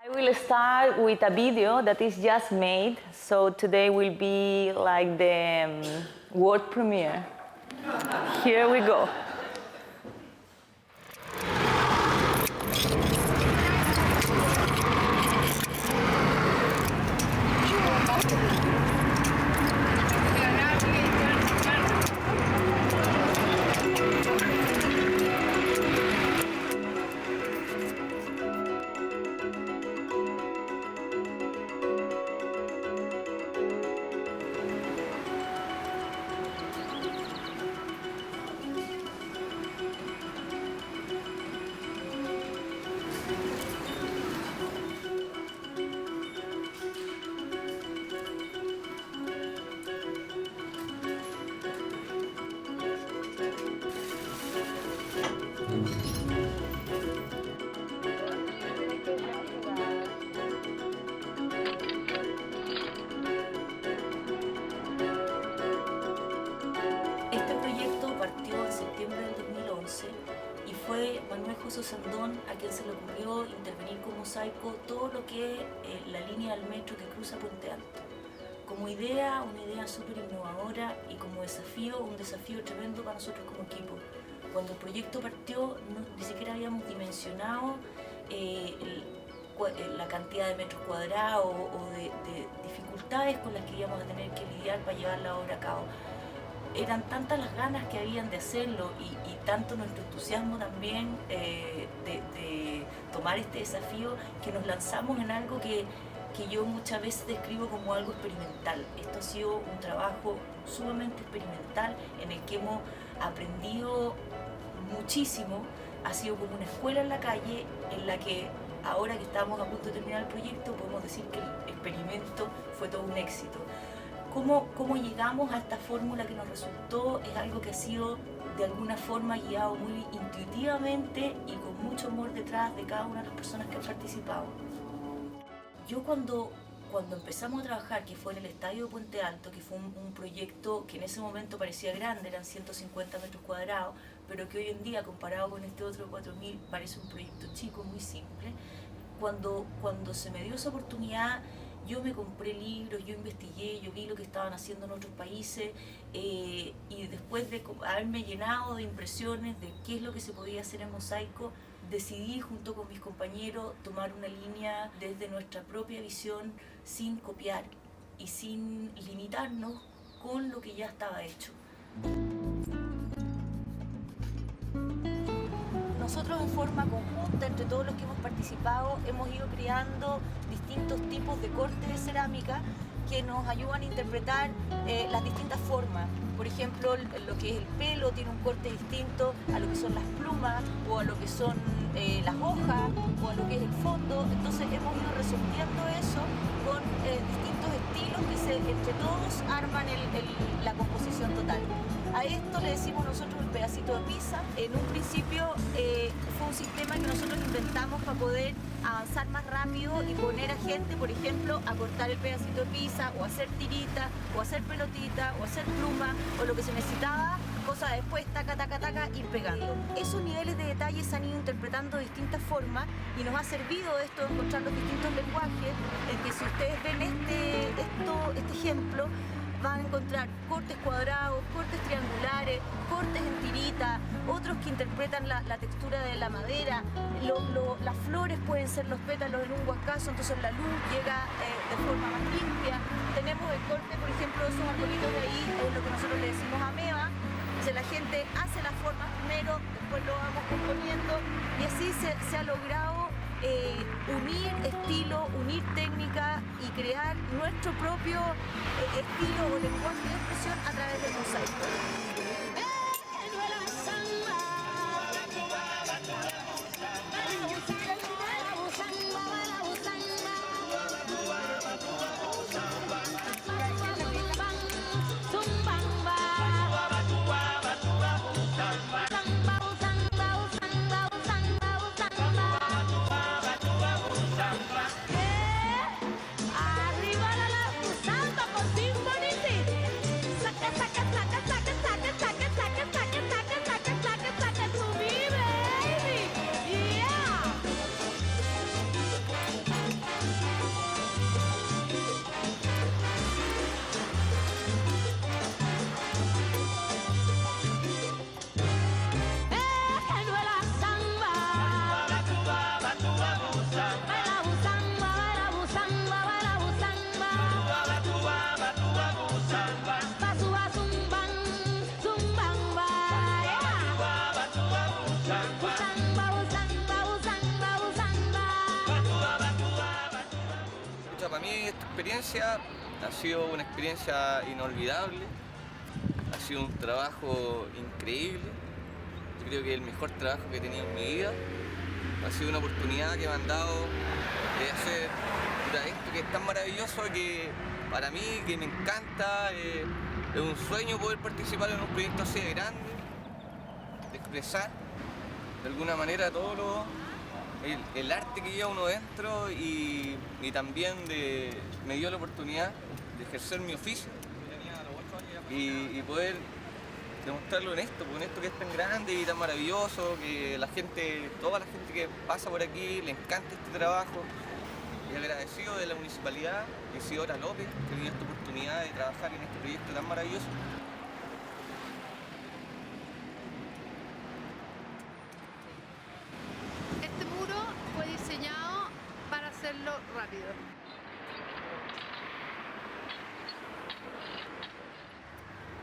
I will start with a video that is just made, so today will be like the world premiere. Here we go. Fue Manuel José Sandón a quien se le ocurrió intervenir con mosaico todo lo que es la línea del metro que cruza Puente Alto. Como idea, una idea súper innovadora, y como desafío, un desafío tremendo para nosotros como equipo. Cuando el proyecto partió, ni siquiera habíamos dimensionado la cantidad de metros cuadrados o de dificultades con las que íbamos a tener que lidiar para llevar la obra a cabo. Eran tantas las ganas que habían de hacerlo y tanto nuestro entusiasmo también de tomar este desafío, que nos lanzamos en algo que yo muchas veces describo como algo experimental. Esto ha sido un trabajo sumamente experimental en el que hemos aprendido muchísimo. Ha sido como una escuela en la calle en la que ahora que estamos a punto de terminar el proyecto podemos decir que el experimento fue todo un éxito. Cómo llegamos a esta fórmula que nos resultó es algo que ha sido de alguna forma guiado muy intuitivamente y con mucho amor detrás de cada una de las personas que han participado. Yo cuando empezamos a trabajar, que fue en el estadio de Puente Alto, que fue un proyecto que en ese momento parecía grande, eran 150 metros cuadrados, pero que hoy en día comparado con este otro 4.000 parece un proyecto chico, muy simple. Cuando se me dio esa oportunidad, yo me compré libros, yo investigué, yo vi lo que estaban haciendo en otros países y después de haberme llenado de impresiones de qué es lo que se podía hacer en mosaico, decidí junto con mis compañeros tomar una línea desde nuestra propia visión, sin copiar y sin limitarnos con lo que ya estaba hecho. Nosotros en forma conjunta, entre todos los que hemos participado, hemos ido creando distintos tipos de cortes de cerámica que nos ayudan a interpretar las distintas formas. Por ejemplo, lo que es el pelo tiene un corte distinto a lo que son las plumas o a lo que son las hojas o a lo que es el fondo. Entonces hemos ido resolviendo eso con distintos estilos que entre todos arman la composición total. A esto le decimos nosotros el pedacito de pizza. En un principio fue un sistema que nosotros inventamos para poder avanzar más rápido y poner a gente, por ejemplo, a cortar el pedacito de pizza o hacer tirita o hacer pelotita o hacer pluma o lo que se necesitaba, cosa después taca, taca, taca, ir pegando. Esos niveles de detalle se han ido interpretando de distintas formas y nos ha servido esto de encontrar los distintos lenguajes, en que si ustedes ven este ejemplo, van a encontrar cortes cuadrados, cortes triangulares, cortes en tirita, otros que interpretan la textura de la madera. Las flores pueden ser los pétalos en un huascazo, entonces la luz llega de forma más limpia. Tenemos el corte, por ejemplo, de esos arbolitos de ahí, es lo que nosotros le decimos ameba. La gente hace las formas primero, después lo vamos componiendo y así se ha logrado unir estilo, unir técnica y crear nuestro propio estilo o lenguaje de expresión a través del mosaico. Saca, saca, saca, saca, saca. experiencia ha sido una experiencia inolvidable, ha sido un trabajo increíble, yo creo que el mejor trabajo que he tenido en mi vida, ha sido una oportunidad que me han dado de hacer esto que es tan maravilloso, que para mí, que me encanta, es un sueño poder participar en un proyecto así de grande, de expresar de alguna manera todo el arte que lleva uno dentro y también me dio la oportunidad de ejercer mi oficio y poder demostrarlo en esto que es tan grande y tan maravilloso, que toda la gente que pasa por aquí le encanta este trabajo. Y agradecido de la municipalidad, de Isidora López, que me dio esta oportunidad de trabajar en este proyecto tan maravilloso. Este muro fue diseñado para hacerlo rápido.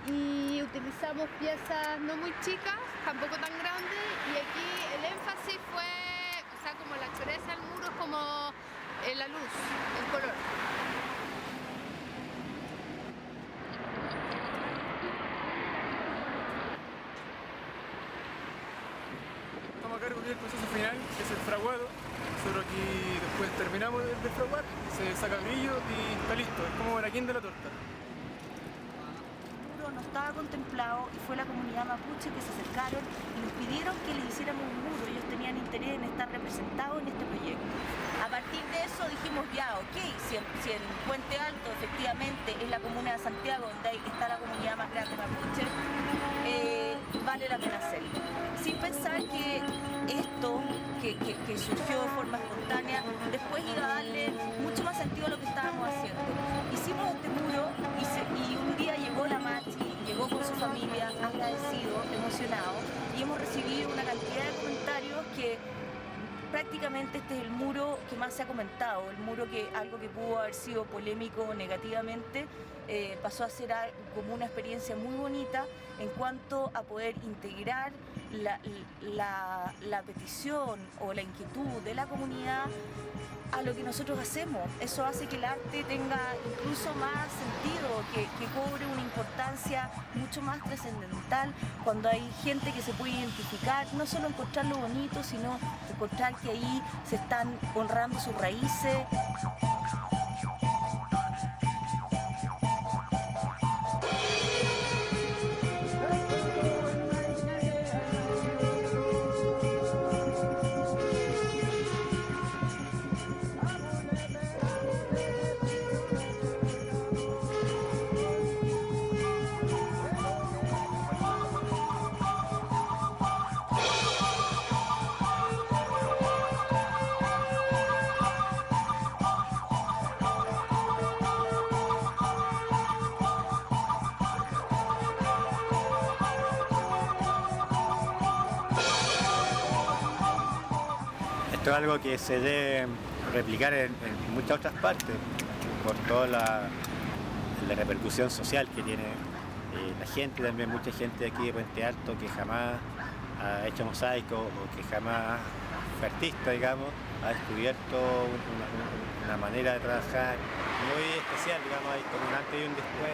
Y utilizamos piezas no muy chicas, tampoco tan grandes, y aquí el énfasis fue, o sea, como la choreza del muro es como la luz, el color. Estamos a cargo del proceso final, que es el fraguado. Nosotros aquí después terminamos de fraguar, se saca el brillo y está listo, es como la guinda de la torta. No estaba contemplado y fue la comunidad mapuche que se acercaron y nos pidieron que le hiciéramos un muro. Ellos tenían interés en estar representados en este proyecto. A partir de eso dijimos, ya, ok, si en Puente Alto efectivamente es la comuna de Santiago donde está la comunidad más grande mapuche, vale la pena hacerlo. Sin pensar que esto, que surgió de forma espontánea, después iba a darle mucho más sentido a lo que estábamos haciendo. Hicimos este muro y un día llegó la Machi, llegó con su familia, agradecido, emocionado, y hemos recibido una cantidad de comentarios que prácticamente este es el muro que más se ha comentado, el muro que algo que pudo haber sido polémico negativamente, pasó a ser como una experiencia muy bonita en cuanto a poder integrar la petición o la inquietud de la comunidad a lo que nosotros hacemos. Eso hace que el arte tenga incluso más sentido, que cobre una importancia mucho más trascendental cuando hay gente que se puede identificar, no solo encontrar lo bonito, sino encontrar que ahí se están honrando sus raíces. Esto es algo que se debe replicar en muchas otras partes, por toda la repercusión social que tiene la gente, también mucha gente de aquí de Puente Alto que jamás ha hecho mosaico o que jamás fue artista, digamos, ha descubierto una manera de trabajar muy especial, digamos, hay como un antes y un después,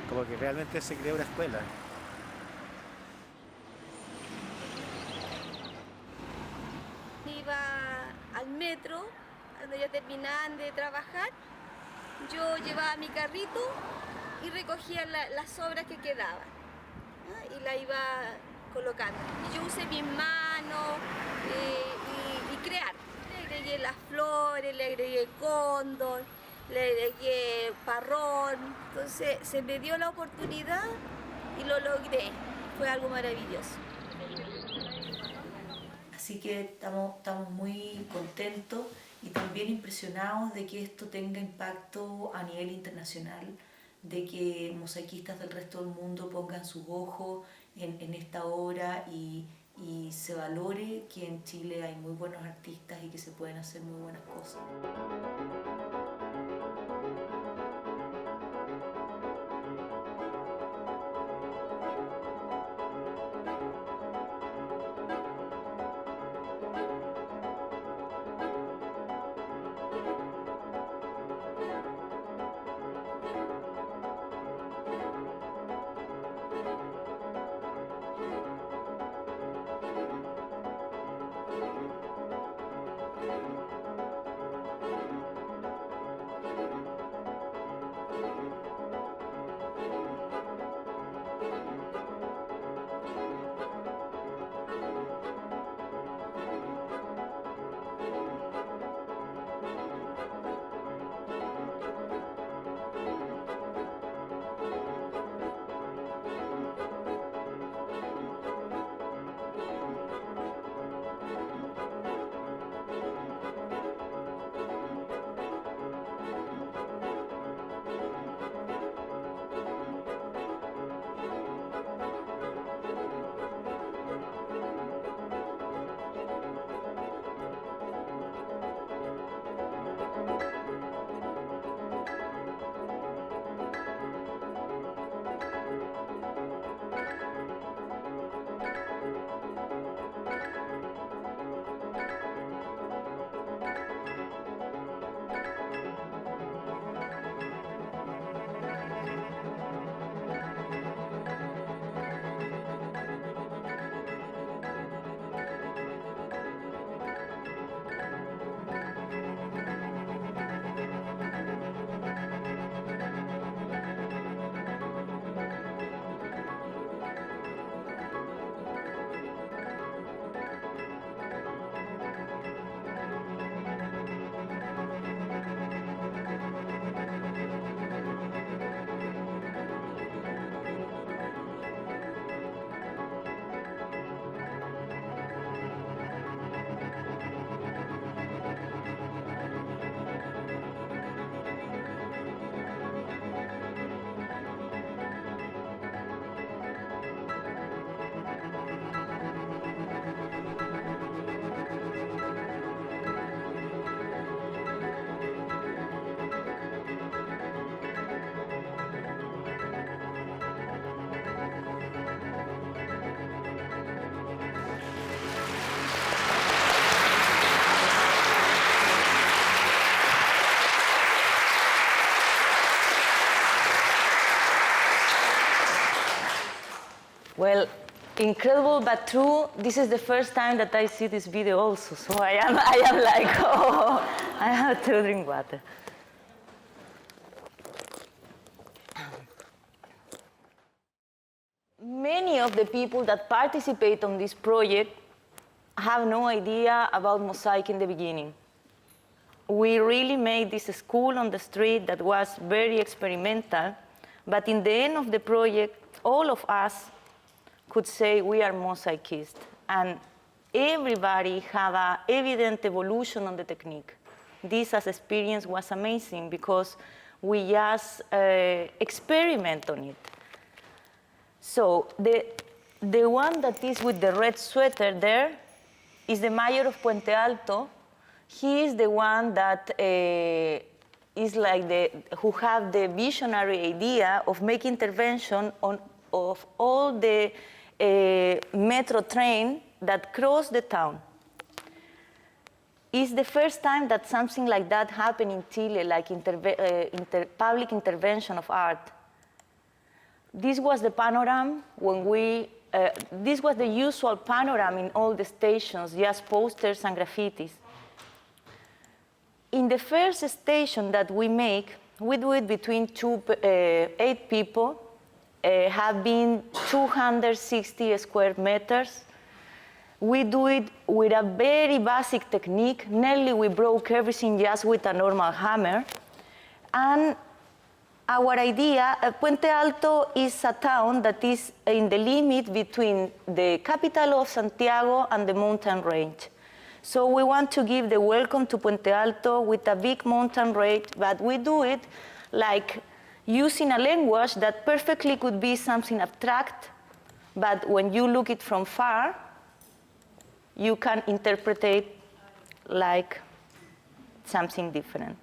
como que realmente se creó una escuela. Iba al metro, cuando ya terminaban de trabajar, yo llevaba mi carrito y recogía las obras que quedaban, ¿no? Y la iba colocando. Y yo usé mis manos y crear. Le agregué las flores, le agregué cóndor, le agregué parrón. Entonces se me dio la oportunidad y lo logré. Fue algo maravilloso. Así que estamos muy contentos y también impresionados de que esto tenga impacto a nivel internacional, de que mosaicistas del resto del mundo pongan sus ojos en esta obra y se valore que en Chile hay muy buenos artistas y que se pueden hacer muy buenas cosas. Incredible but true. This is the first time that I see this video also, so I am like, oh, I have to drink water. Many of the people that participate on this project have no idea about mosaic in the beginning. We really made this school on the street that was very experimental, but in the end of the project, all of us could say we are mosaicists, and everybody had an evident evolution on the technique. This as experience was amazing because we just experiment on it. So the one that is with the red sweater there is the mayor of Puente Alto. He is the one that is like who have the visionary idea of making intervention of all the metro train that cross the town. It's the first time that something like that happened in Chile, like public intervention of art. This was the panorama when this was the usual panorama in all the stations, just posters and graffitis. In the first station that we make, we do it between 8 people, have been 260 square meters. We do it with a very basic technique. Nearly we broke everything just with a normal hammer. And our idea, Puente Alto is a town that is in the limit between the capital of Santiago and the mountain range. So we want to give the welcome to Puente Alto with a big mountain range, but we do it like using a language that perfectly could be something abstract, but when you look it from far, you can interpret it like something different.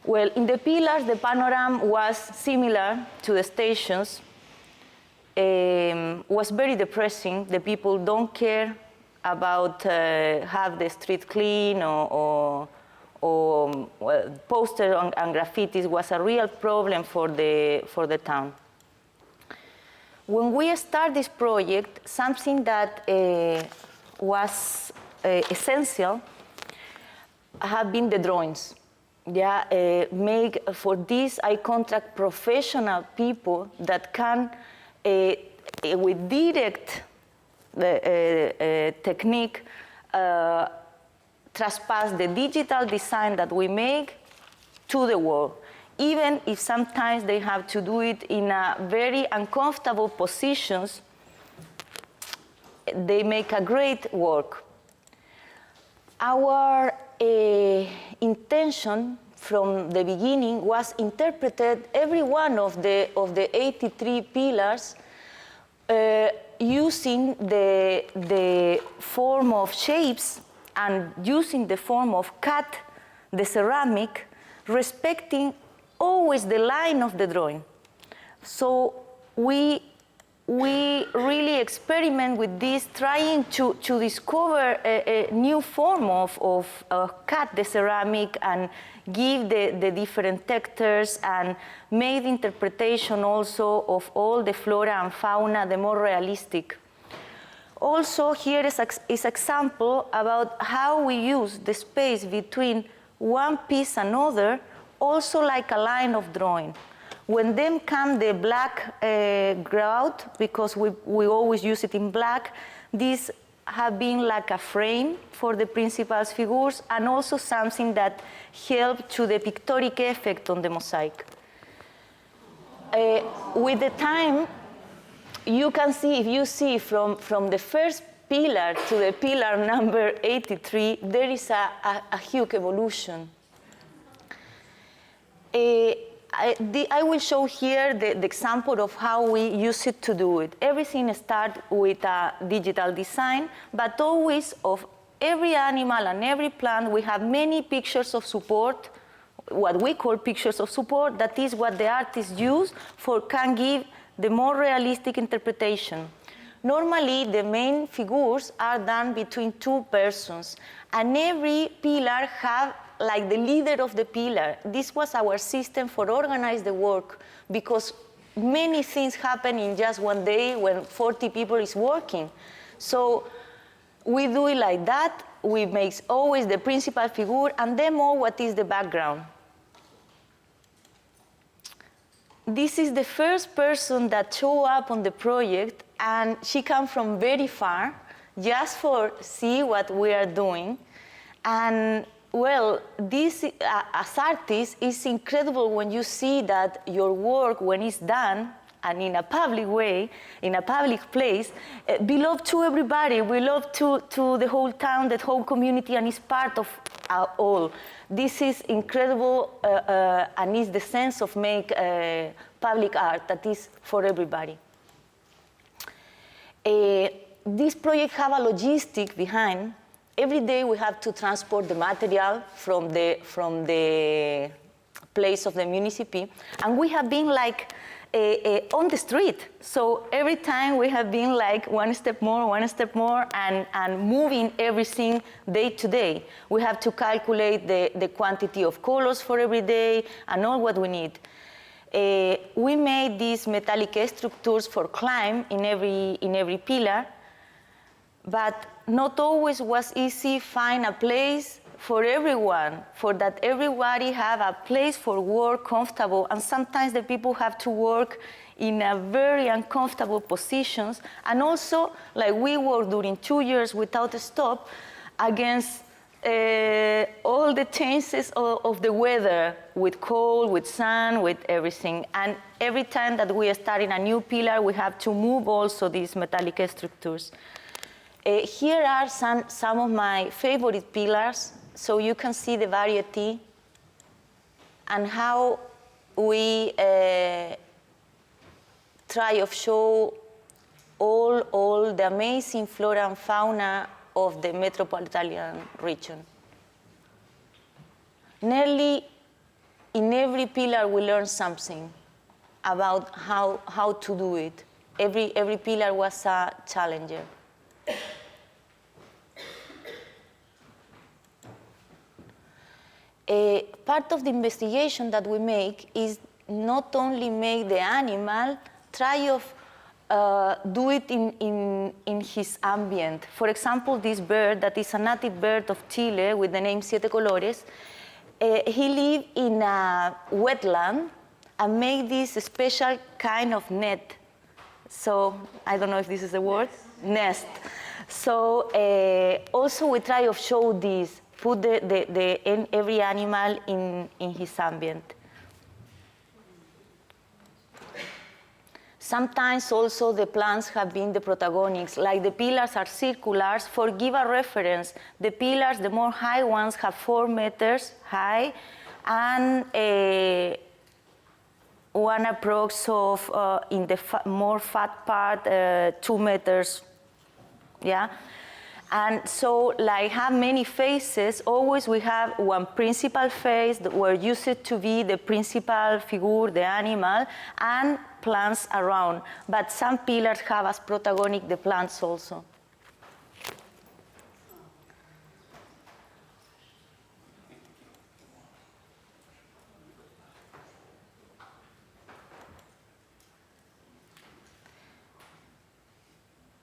Well, in the pillars, the panorama was similar to the stations. Was very depressing. The people don't care about have the street clean or posters and graffitis was a real problem for the town. When we start this project, something that was essential have been the drawings. Yeah, for this, I contract professional people that can, with direct technique, trespass the digital design that we make to the wall, even if sometimes they have to do it in a very uncomfortable positions. They make a great work. Our intention from the beginning was interpreted every one of the 83 pillars using the form of shapes and using the form of cut the ceramic, respecting always the line of the drawing. So we really experiment with this, trying to discover a new form of cut the ceramic and give the different textures and make the interpretation also of all the flora and fauna, the more realistic. Also, here is example about how we use the space between one piece and another, also like a line of drawing. When then come the black grout, because we always use it in black, these have been like a frame for the principal's figures and also something that helped to the pictorial effect on the mosaic. With the time, you can see, if you see from the first pillar to the pillar number 83, there is a huge evolution. I will show here the example of how we use it to do it. Everything starts with a digital design, but always of every animal and every plant, we have many pictures of support, what we call pictures of support. That is what the artists use can give the more realistic interpretation. Normally, the main figures are done between 2 persons, and every pillar have like the leader of the pillar. This was our system for organize the work, because many things happen in just one day when 40 people is working. So we do it like that. We make always the principal figure and then more what is the background. This is the first person that showed up on the project, and she comes from very far just for see what we are doing. And well, this as artists is incredible when you see that your work, when it's done and in a public way, in a public place, belongs to everybody, belongs to the whole town, the whole community, and is part of all. This is incredible, and is the sense of make public art that is for everybody. This project have a logistic behind. Every day we have to transport the material from the place of the municipality, and we have been like on the street. So every time we have been like one step more, and moving everything day to day. We have to calculate the quantity of colors for every day and all what we need. We made these metallic structures for climb in every pillar, but not always was easy find a place for everyone, for that everybody have a place for work comfortable, and sometimes the people have to work in a very uncomfortable positions, and also like we worked during 2 years without a stop against all the changes of the weather, with cold, with sun, with everything. And every time that we are starting a new pillar, we have to move also these metallic structures. Here are some of my favorite pillars, so you can see the variety and how we try to show all the amazing flora and fauna of the metropolitan region. Nearly in every pillar we learn something about how to do it. Every pillar was a challenger. Part of the investigation that we make is not only make the animal, try to do it in his ambient. For example, this bird that is a native bird of Chile with the name Siete Colores, he lives in a wetland and made this special kind of net. So I don't know if this is a word, nest. So also we try to show this, put every animal in his ambient. Sometimes also the plants have been the protagonists, like the pillars are circulars. For give a reference, the pillars, the more high ones, have 4 meters high, and one approx of, in the more fat part, 2 meters, yeah? And so, like, have many faces. Always we have one principal face that were used to be the principal figure, the animal, and plants around. But some pillars have as protagonic the plants also.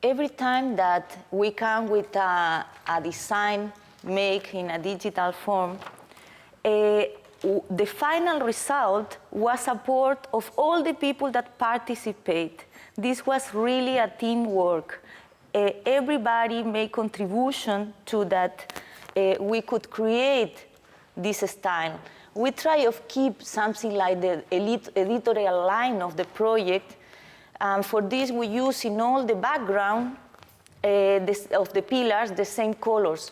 Every time that we come with a design made in a digital form, the final result was support of all the people that participate. This was really a teamwork. Everybody made contribution to that we could create this style. We try to keep something like the editorial line of the project. For this, we use in all the background of the pillars the same colors.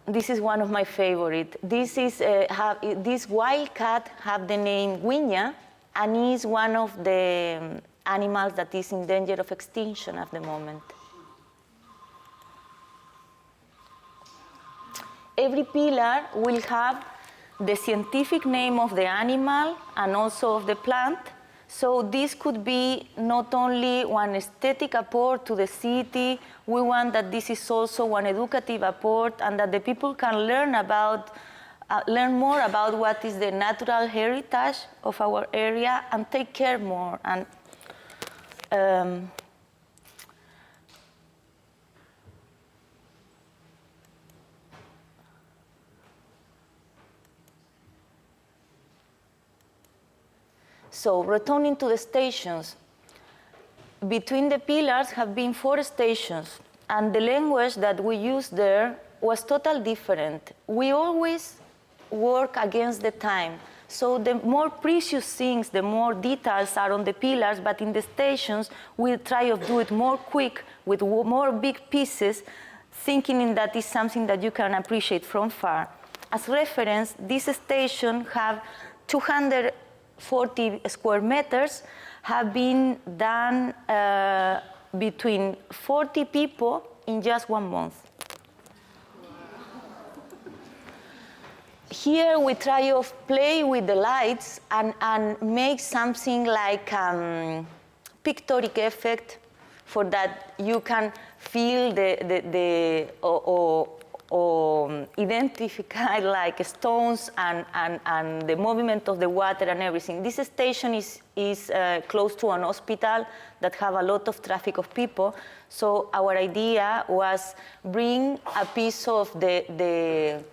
This is one of my favorite. This is this wild cat have the name Guiña, and is one of the animals that is in danger of extinction at the moment. Every pillar will have the scientific name of the animal and also of the plant. So this could be not only one aesthetic apport to the city, we want that this is also one educative apport, and that the people can learn about learn more about what is the natural heritage of our area and take care more. And so returning to the stations, between the pillars have been 4 stations, and the language that we used there was totally different. We always work against the time. So the more precious things, the more details are on the pillars, but in the stations, we try to do it more quick, with more big pieces, thinking that is something that you can appreciate from far. As reference, this station have 240 square meters, have been done between 40 people in just 1 month. Here we try to play with the lights and make something like pictorial effect, for that you can feel or identify like stones and the movement of the water and everything. This station is close to an hospital that have a lot of traffic of people. So our idea was bring a piece of the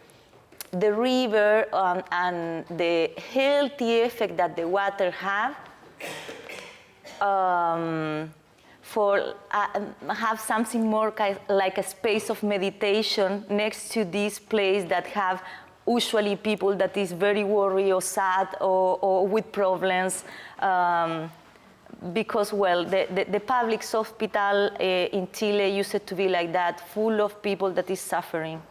river and the healthy effect that the water have, for have something more like a space of meditation next to this place that have usually people that is very worried or sad or with problems, because, well, the public hospital in Chile used to be like that, full of people that is suffering.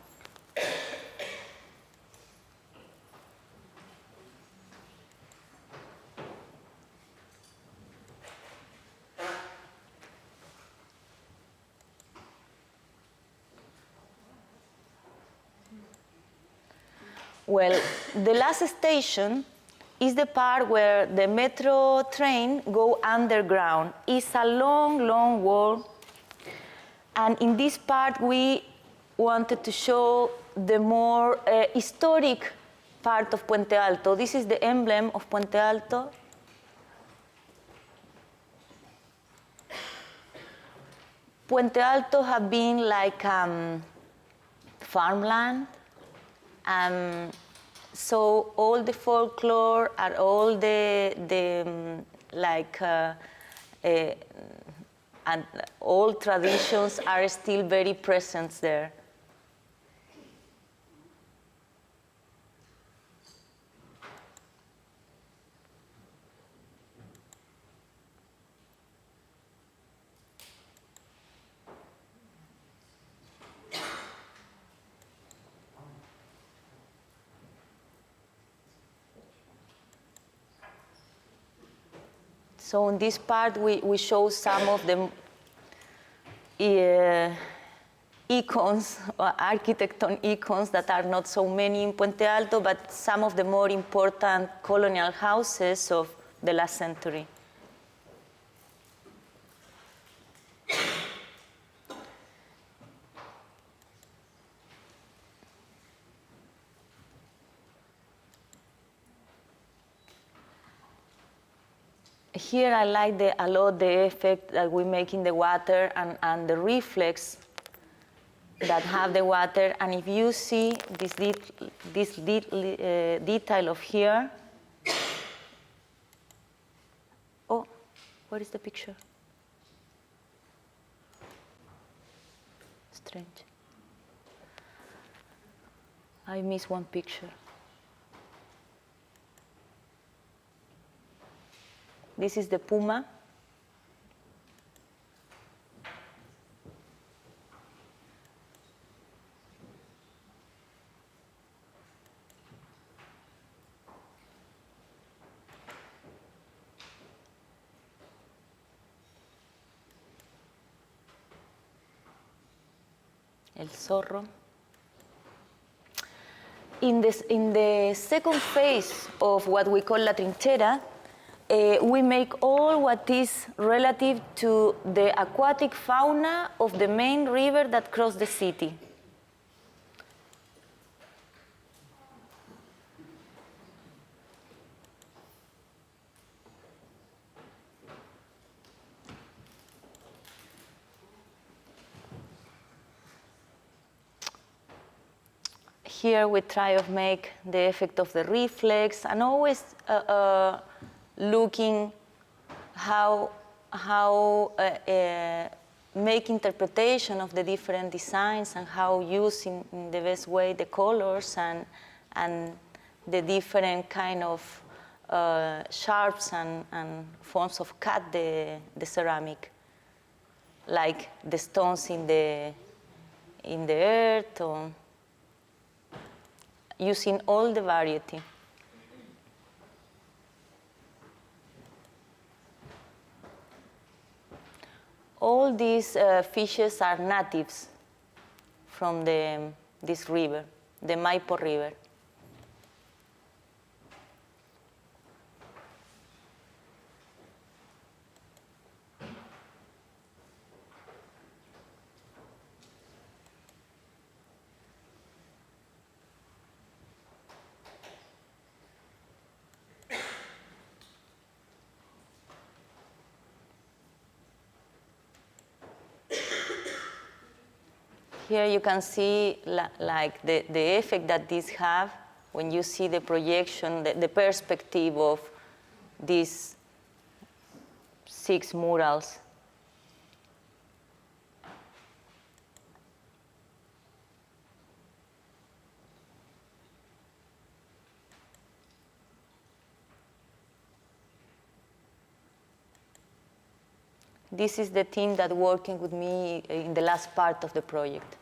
Well, the last station is the part where the metro train go underground. It's a long, long walk. And in this part, we wanted to show the more historic part of Puente Alto. This is the emblem of Puente Alto. Puente Alto have been like farmland. So all the folklore and all and all traditions are still very present there. So in this part, we show some of the icons, architecton icons that are not so many in Puente Alto, but some of the more important colonial houses of the last century. Here I like a lot the effect that we make in the water and the reflex that have the water. And if you see this detail of here, oh, where is the picture? Strange. I missed one picture. This is the puma. El zorro. In the second phase of what we call La Trinchera, we make all what is relative to the aquatic fauna of the main river that crosses the city. Here we try to make the effect of the reflex, and always looking how make interpretation of the different designs and how use in the best way the colors and the different kind of sharps and forms of cut the ceramic, like the stones in the earth, or using all the variety. All these fishes are natives from this river, the Maipo River. Here you can see like the effect that these have when you see the projection, the perspective of these 6 murals. This is the team that working with me in the last part of the project.